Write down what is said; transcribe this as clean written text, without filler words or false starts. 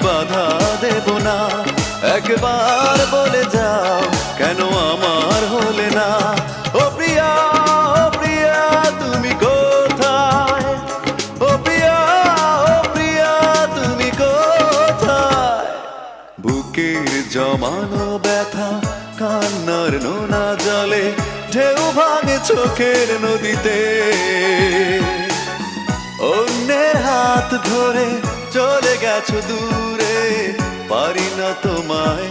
বাধা দেব না। একবার বলে যাও কেন আমার হলে না। ও প্রিয়া, ও প্রিয়া তুমি কোথায়? ও প্রিয়া, ও প্রিয়া তুমি কোথায়? বুকের জমানো ব্যথা কান্নার নোনা জলে ঢেউ ভাঙে চোখের নদীতে। অন্যের হাত ধরে চলে গেছো দূরে, পারি না তোমায়